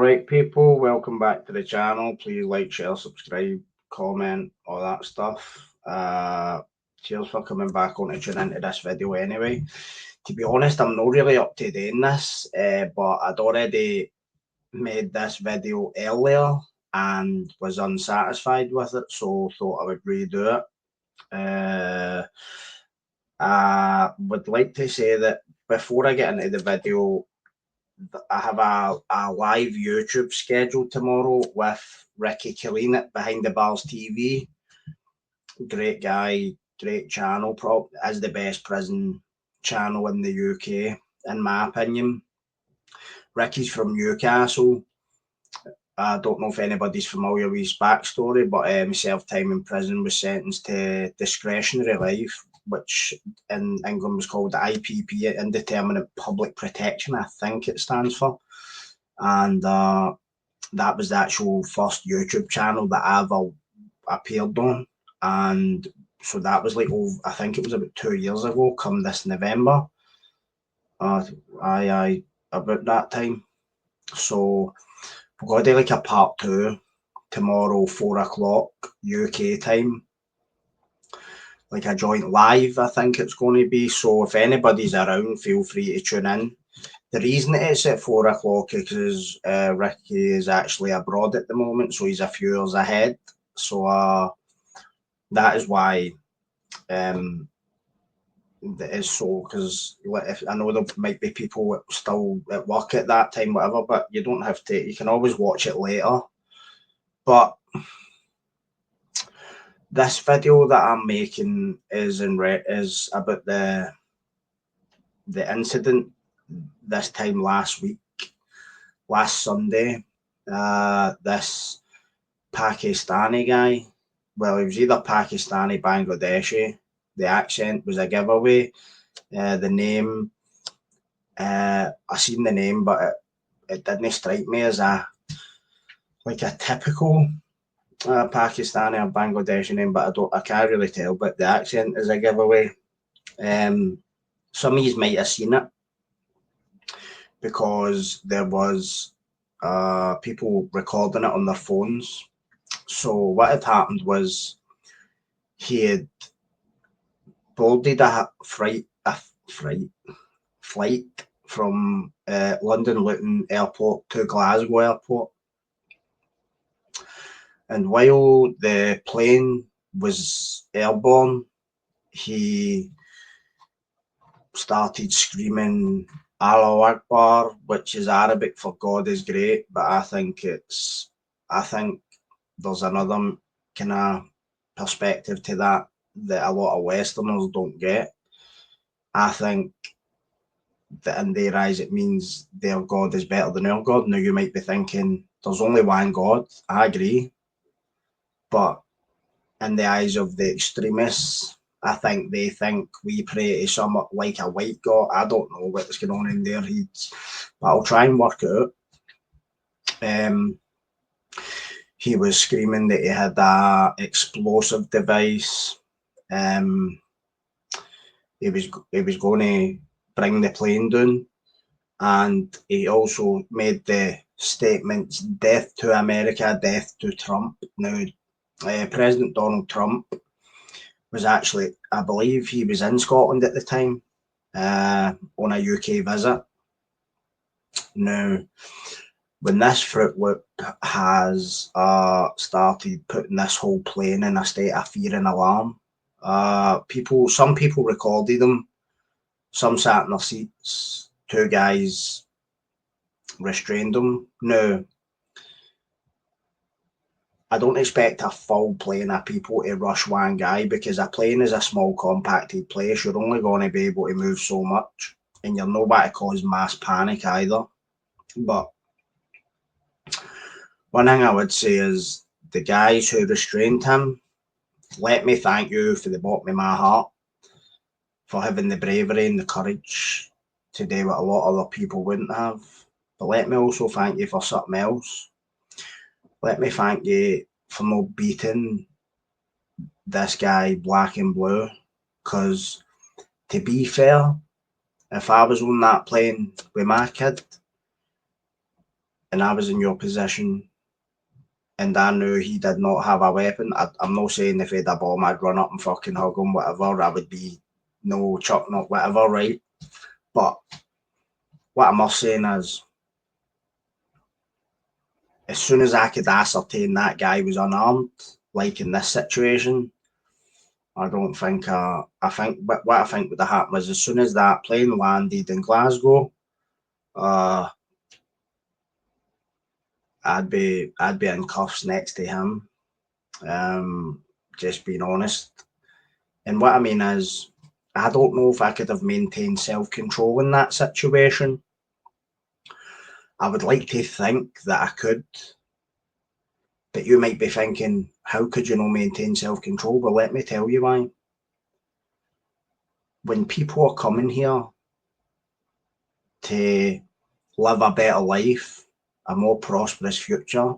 Alright people, welcome back to the channel. Please like, share, subscribe, comment, all that stuff. Cheers for coming back on to tune into this video anyway. To be honest, I'm not really up to doing this, but I'd already made this video earlier and was unsatisfied with it, so thought I would redo it. I would like to say that before I get into the video, I have a live YouTube schedule tomorrow with Ricky Killeen at Behind the Bars TV. Great guy, great channel, is the best prison channel in the UK, in my opinion. Ricky's from Newcastle. I don't know if anybody's familiar with his backstory, but served time in prison, was sentenced to discretionary life, which in England was called IPP, Indeterminate Public Protection, I think it stands for. And that was the actual first YouTube channel that I ever appeared on. And so that was like, I think it was about 2 years ago, come this November. About that time. So we're going to do like a part 2 tomorrow, 4 o'clock UK time. Like a joint live, I think it's going to be. So if anybody's around, feel free to tune in. The reason it's at 4 o'clock is because Ricky is actually abroad at the moment, so he's a few years ahead. So that is why it is so, because I know there might be people still at work at that time, whatever, but you don't have to, you can always watch it later. But this video that I'm making is about the incident this time last Sunday. This Pakistani guy, well, he was either Pakistani, Bangladeshi. The accent was a giveaway. The name, I seen the name, but it didn't strike me as a typical Pakistani or Bangladeshi name, but I can't really tell. But the accent is a giveaway. Some of you might have seen it because there was people recording it on their phones. So what had happened was he had boarded a flight from London Luton Airport to Glasgow Airport. And while the plane was airborne, he started screaming Allahu Akbar, which is Arabic for God is great, but I think there's another kind of perspective to that a lot of Westerners don't get. I think that in their eyes it means their God is better than our God. Now you might be thinking there's only one God. I agree. But in the eyes of the extremists, I think they think we pray to somewhat like a white God. I don't know what's going on in their heads, but I'll try and work it out. He was screaming that he had a explosive device. He was going to bring the plane down, and he also made the statements, death to America, death to Trump. Now, President Donald Trump was actually, I believe he was in Scotland at the time on a UK visit. Now, when this Fruit Loop has started putting this whole plane in a state of fear and alarm, some people recorded them, some sat in their seats, 2 guys restrained them. Now, I don't expect a full plane of people to rush one guy, because a plane is a small compacted place. You're only going to be able to move so much, and you're not about to cause mass panic either. But one thing I would say is the guys who restrained him, let me thank you for the bottom of my heart for having the bravery and the courage to do what a lot of other people wouldn't have. But let me also thank you for something else. Let me thank you for not beating this guy black and blue, because to be fair, if I was on that plane with my kid and I was in your position and I knew he did not have a weapon, I'm not saying if he had a bomb, I'd run up and fucking hug him, whatever. I would be no chuck, not whatever, right? But what I'm saying is, as soon as I could ascertain that guy was unarmed, like in this situation, I don't think. I think what I think would have happened was as soon as that plane landed in Glasgow, I'd be in cuffs next to him. Just being honest. And what I mean is, I don't know if I could have maintained self-control in that situation. I would like to think that I could, but you might be thinking, how could you not maintain self-control? Well, let me tell you why. When people are coming here to live a better life, a more prosperous future,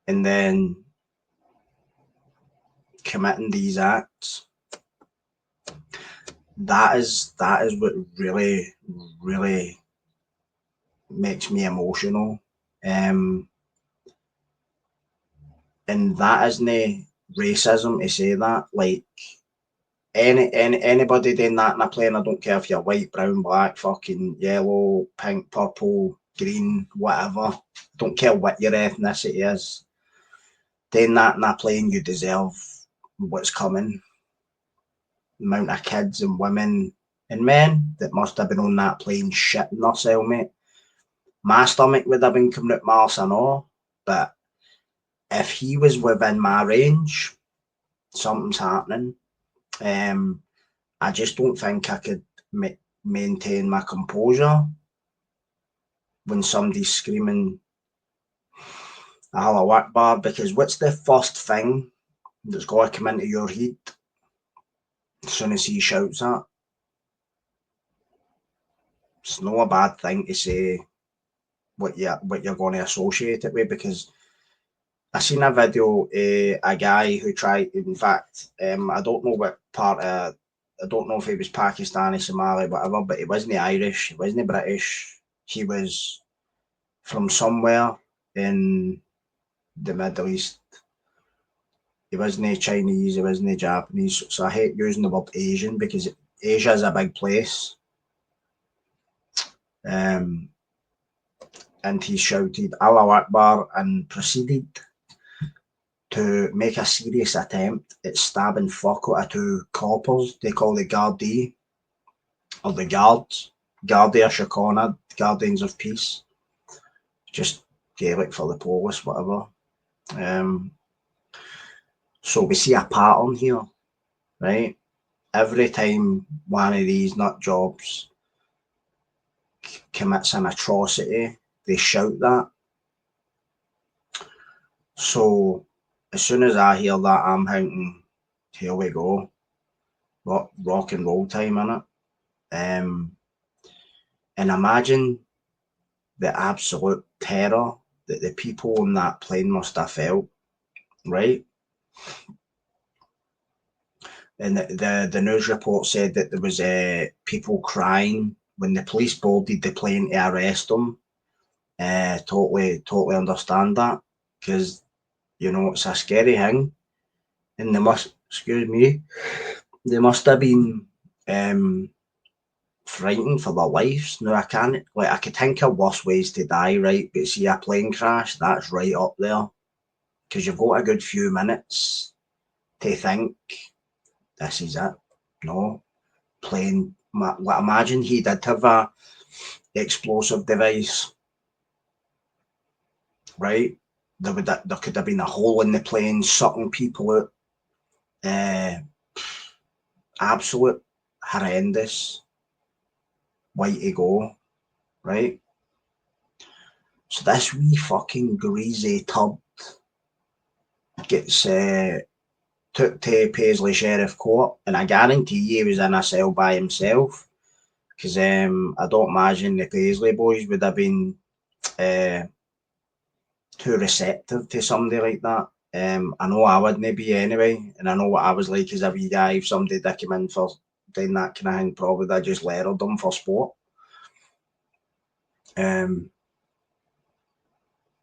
and then committing these acts, that is what really, really makes me emotional. And that isn't racism to say that. Like anybody doing that in a plane, I don't care if you're white, brown, black, fucking yellow, pink, purple, green, whatever. I don't care what your ethnicity is. Doing that in a plane, you deserve what's coming. The amount of kids and women and men that must have been on that plane shitting themselves, mate. My stomach would have been coming out my arse, I know, but if he was within my range, something's happening. I just don't think I could maintain my composure when somebody's screaming Allah Akbar, because what's the first thing that's got to come into your head as soon as he shouts that? It's not a bad thing to say what you're going to associate it with, because I seen a video of a guy who tried, in fact, I don't know what part of, I don't know if he was Pakistani, Somali, whatever, but he wasn't Irish, he wasn't British, he was from somewhere in the Middle East. He wasn't Chinese, he wasn't Japanese, so I hate using the word Asian because Asia is a big place. And he shouted Allah Akbar and proceeded to make a serious attempt at stabbing fuck out of two coppers. They call the Gardaí, or the Guards, Gardaí Síochána, Guardians of Peace. Just Gaelic for the police, whatever. So we see a pattern here, right? Every time one of these nut jobs commits an atrocity, they shout that. So as soon as I hear that, I'm thinking, here we go, rock and roll time, innit? And imagine the absolute terror that the people on that plane must have felt, right? And the news report said that there was people crying when the police boarded the plane to arrest them. Totally understand that, because you know it's a scary thing, and they must have been frightened for their lives. Now I could think of worse ways to die, right? But see a plane crash, that's right up there, because you've got a good few minutes to think, this is it. No, plane. Imagine he did have a explosive device, right? There could have been a hole in the plane, sucking people out. Absolute horrendous way to go, right? So this wee fucking greasy tub gets took to Paisley Sheriff Court, and I guarantee he was in a cell by himself, because I don't imagine the Paisley boys would have been too receptive to somebody like that. I know I wouldn't be anyway, and I know what I was like as a wee guy. If somebody did come in for doing that kind of thing, probably I just lettered them for sport.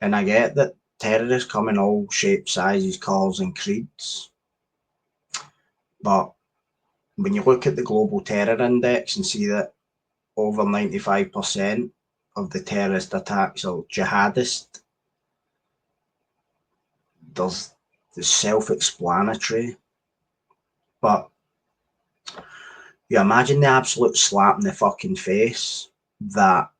And I get that terrorists come in all shapes, sizes, colours and creeds. But when you look at the global terror index and see that over 95% of the terrorist attacks are jihadist, there's the self-explanatory. But you imagine the absolute slap in the fucking face that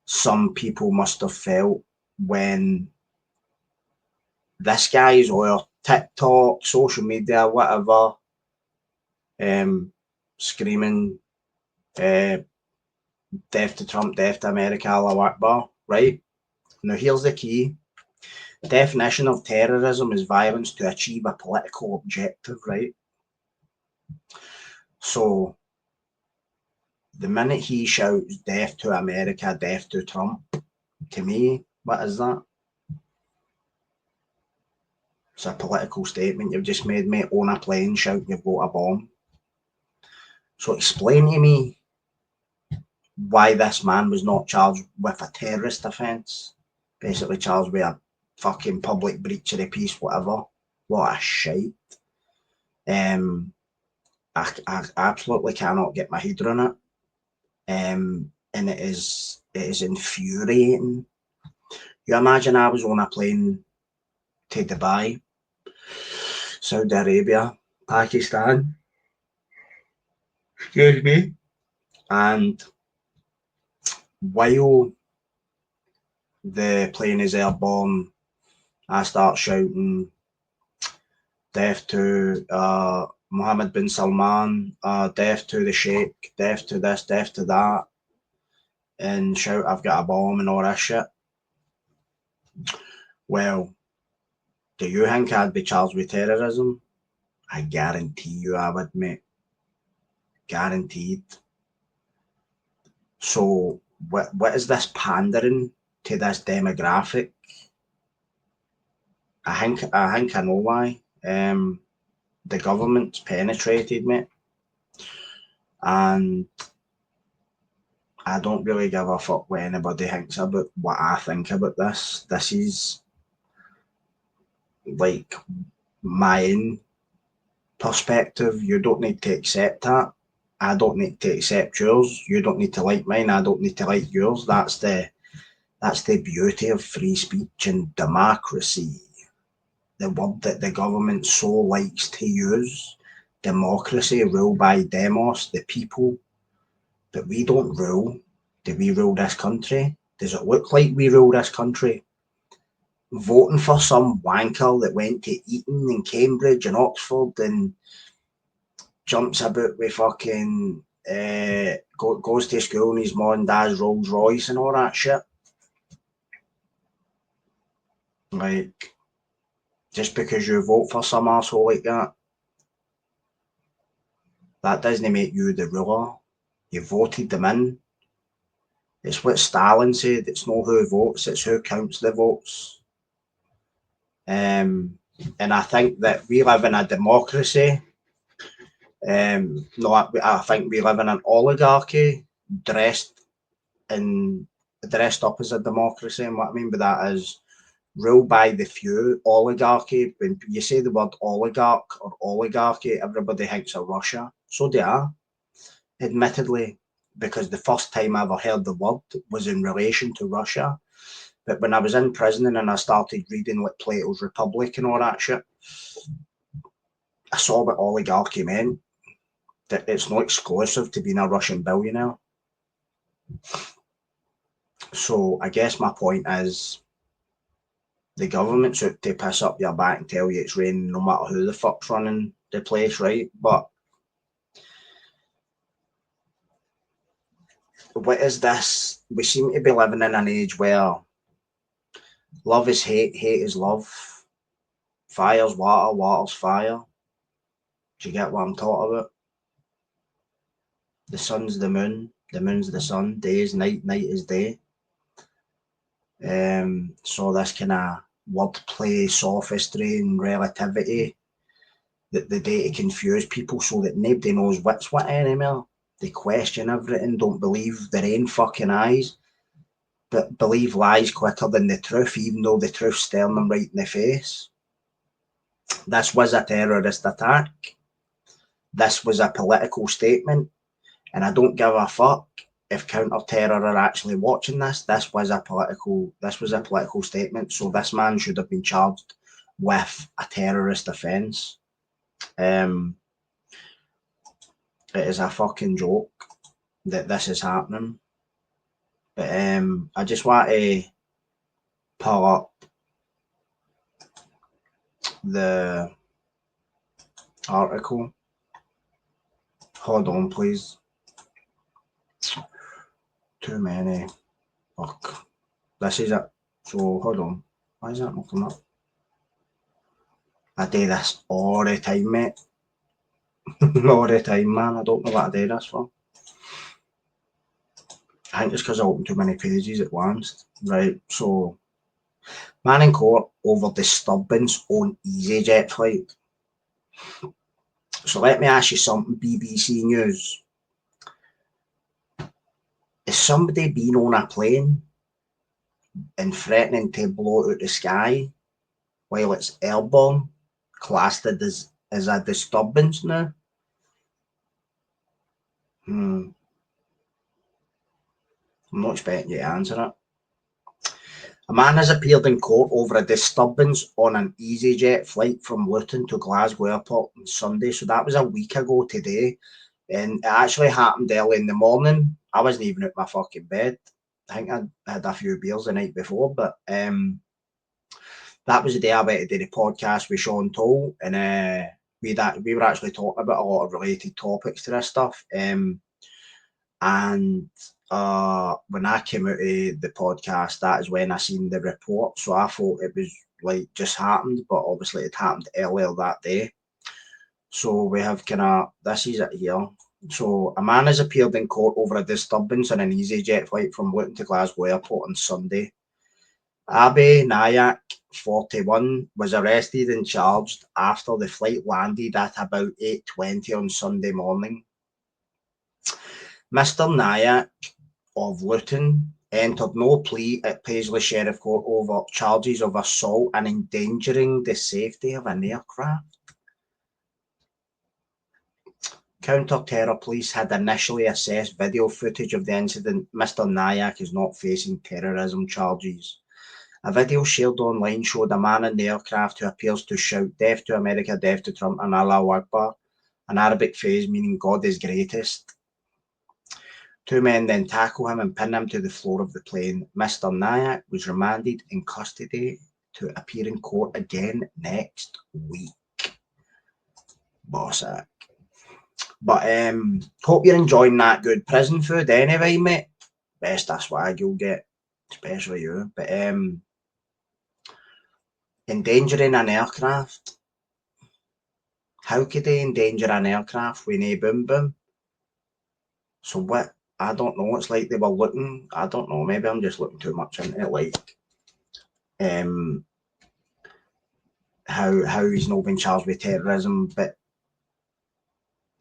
some people must have felt when this guy's or TikTok, social media, whatever, screaming death to Trump, death to America, Allahu Akbar, right? Now here's the key. The definition of terrorism is violence to achieve a political objective, right? So the minute he shouts death to America, death to Trump, to me, what is that? It's a political statement you've just made, mate. On a plane, shouting you've got a bomb. So explain to me why this man was not charged with a terrorist offence. Basically charged with a fucking public breach of the peace, whatever. What a shite. I absolutely cannot get my head around it. And it is infuriating. You imagine I was on a plane to Dubai, Saudi Arabia, Pakistan, excuse me, and while the plane is airborne, I start shouting death to Mohammed bin Salman, death to the Sheikh, death to this, death to that, and shout I've got a bomb and all that shit. Well, do you think I'd be charged with terrorism? I guarantee you I would, mate. Guaranteed. So what is this pandering to this demographic? I think I know why. The government's penetrated me, and I don't really give a fuck what anybody thinks about what I think about this. This is like my own perspective. You don't need to accept that. I don't need to accept yours. You don't need to like mine. I don't need to like yours. That's the beauty of free speech and democracy. The word that the government so likes to use. Democracy, rule by demos, the people. But we don't rule. Do we rule this country? Does it look like we rule this country? Voting for some wanker that went to Eton and Cambridge and Oxford and jumps about with fucking goes to school in his mum and dad's Rolls Royce and all that shit. Like, just because you vote for some asshole like that doesn't make you the ruler. You voted them in. It's what Stalin said. It's not who votes, it's who counts the votes. And I think that we live in a democracy. No, I think we live in an oligarchy dressed up as a democracy. And what I mean by that is ruled by the few. Oligarchy, when you say the word oligarch or oligarchy, everybody thinks of Russia. So they are, admittedly, because the first time I ever heard the word was in relation to Russia. But when I was in prison and I started reading like Plato's Republic and all that shit, I saw what oligarchy meant. That it's not exclusive to being a Russian billionaire. So I guess my point is the government's out to piss up your back and tell you it's raining no matter who the fuck's running the place, right? But what is this? We seem to be living in an age where love is hate, hate is love, fire's water, water's fire. Do you get what I'm talking about? The sun's the moon's the sun, day is night, night is day. So this kind of wordplay, sophistry and relativity that the day to confuse people so that nobody knows what's what anymore. They question everything, don't believe their own fucking eyes. believe lies quicker than the truth, even though the truth's staring them right in the face. This was a terrorist attack. This was a political statement, and I don't give a fuck if counter-terror are actually watching this. This was a political statement, so this man should have been charged with a terrorist offence. It is a fucking joke that this is happening. But I just want to pull up the article. Hold on, please. Too many. Fuck. This is it. So, hold on. Why is that not coming up? I do this all the time, mate. All the time, man. I don't know what I do this for. I think it's because I opened too many pages at once. Right, so man in court over disturbance on EasyJet flight. So let me ask you something, BBC News. Is somebody being on a plane and threatening to blow out the sky while it's airborne classed as a disturbance now? I'm not expecting you to answer it. A man has appeared in court over a disturbance on an EasyJet flight from Luton to Glasgow Airport on Sunday. So that was a week ago today. And it actually happened early in the morning. I wasn't even at my fucking bed. I think I had a few beers the night before. But that was the day I went to do the podcast with Sean Toll. And we were actually talking about a lot of related topics to this stuff. And when I came out of the podcast, that is when I seen the report. So I thought it was like just happened, but obviously it happened earlier that day. So we have this is it here. So a man has appeared in court over a disturbance on an EasyJet flight from Luton to Glasgow Airport on Sunday. Abe Nayak, 41, was arrested and charged after the flight landed at about 8:20 on Sunday morning. Mr. Nayak of Luton entered no plea at Paisley Sheriff Court over charges of assault and endangering the safety of an aircraft. Counter-terror police had initially assessed video footage of the incident. Mr. Nayak is not facing terrorism charges. A video shared online showed a man in the aircraft who appears to shout "Death to America, death to Trump," and "Allahu Akbar," an Arabic phrase meaning God is greatest. Two men then tackle him and pin him to the floor of the plane. Mr. Nayak was remanded in custody to appear in court again next week. Bossack. But hope you're enjoying that good prison food anyway, mate. Best of swag you'll get, especially you. But endangering an aircraft. How could they endanger an aircraft with no boom boom? So what? I don't know. It's like they were looking. I don't know. Maybe I'm just looking too much into it. Like, how he's not been charged with terrorism, but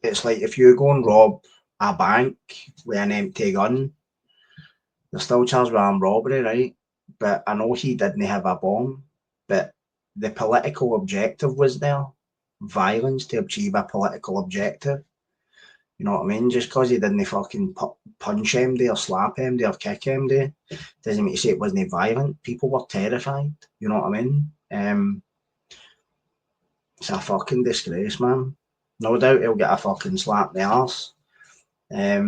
it's like if you go and rob a bank with an empty gun, they're still charged with armed robbery, right? But I know he didn't have a bomb, but the political objective was there. Violence to achieve a political objective. You know what I mean? Just because he didn't fucking punch MD or slap MD or kick MD doesn't mean to say it wasn't violent. People were terrified. You know what I mean? It's a fucking disgrace, man. No doubt he'll get a fucking slap in the arse. Get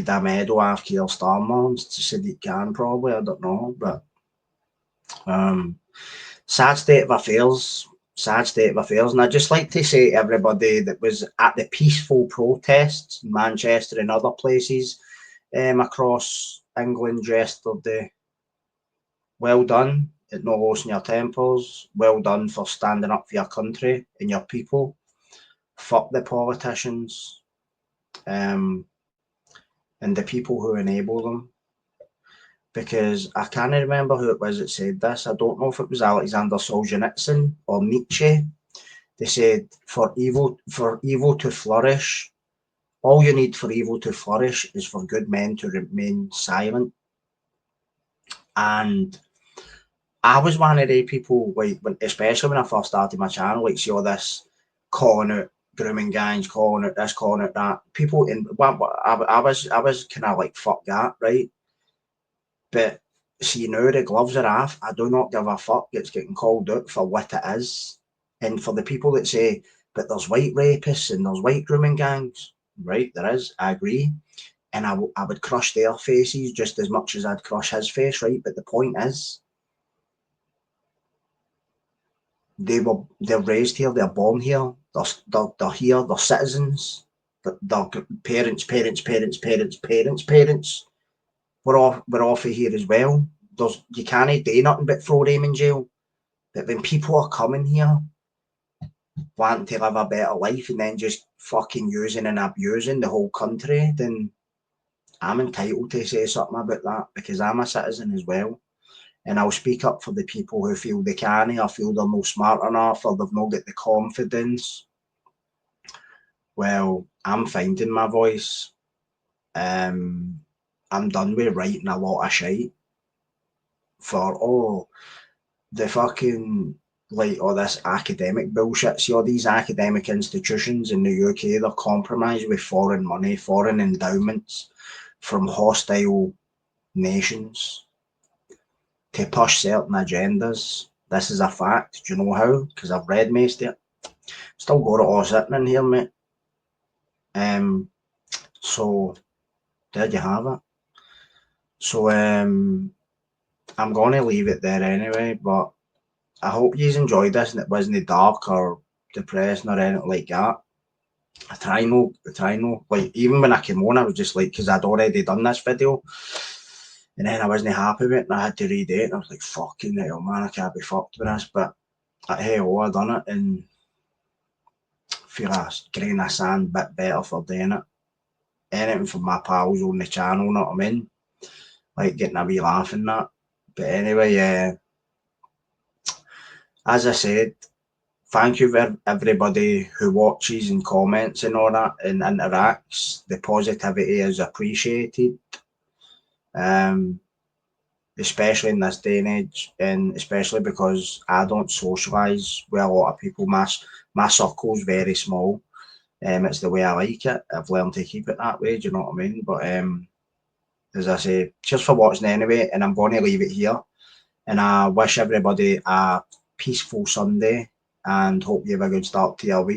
a medal after Keir Starmer to Sadiq Khan, probably. I don't know. But sad state of affairs. Sad state of affairs. And I'd just like to say to everybody that was at the peaceful protests in Manchester and other places across England yesterday, well done at not losing your tempers. Well done for standing up for your country and your people. Fuck the politicians and the people who enable them. Because I can't remember who it was that said this. I don't know if it was Alexander Solzhenitsyn or Nietzsche. They said, for evil to flourish, all you need for evil to flourish is for good men to remain silent. And I was one of the people, like, especially when I first started my channel, like, see all this calling out grooming gangs, calling out this, calling out that. People in I was kind of like, fuck that, right? But see, now the gloves are off. I do not give a fuck. It's getting called out for what it is. And for the people that say, but there's white rapists and there's white grooming gangs, right? There is. I agree. And I would crush their faces just as much as I'd crush his face, right? But the point is, they're raised here, they're born here, they're here, they're citizens, their parents were off of here as well. You can't do nothing but throw them in jail. But when people are coming here wanting to live a better life and then just fucking using and abusing the whole country, then I'm entitled to say something about that because I'm a citizen as well. And I'll speak up for the people who feel they can't, or feel they're not smart enough, or they've not got the confidence. Well, I'm finding my voice. I'm done with writing a lot of shit for the fucking, like, all this academic bullshit. See, all these academic institutions in the UK, they're compromised with foreign money, foreign endowments from hostile nations to push certain agendas. This is a fact. Do you know how? Because I've read most of it. Still got it all sitting in here, mate. So there you have it. So I'm going to leave it there anyway, but I hope you enjoyed this and it wasn't dark or depressing or anything like that. I try no, like, even when I came on, I was just like, because I'd already done this video, and then I wasn't happy with it, and I had to read it, and I was like, fucking hell, man, I can't be fucked with this, but hey, I done it, and feel a grain of sand a bit better for doing it. Anything from my pals on the channel, you know what I mean? Like getting a wee laugh in that. But anyway, as I said, thank you for everybody who watches and comments and all that and interacts. The positivity is appreciated, especially in this day and age, and especially because I don't socialise with a lot of people. My circle's very small. It's the way I like it. I've learned to keep it that way. Do you know what I mean? But as I say, cheers for watching anyway, and I'm going to leave it here. And I wish everybody a peaceful Sunday and hope you have a good start to your week.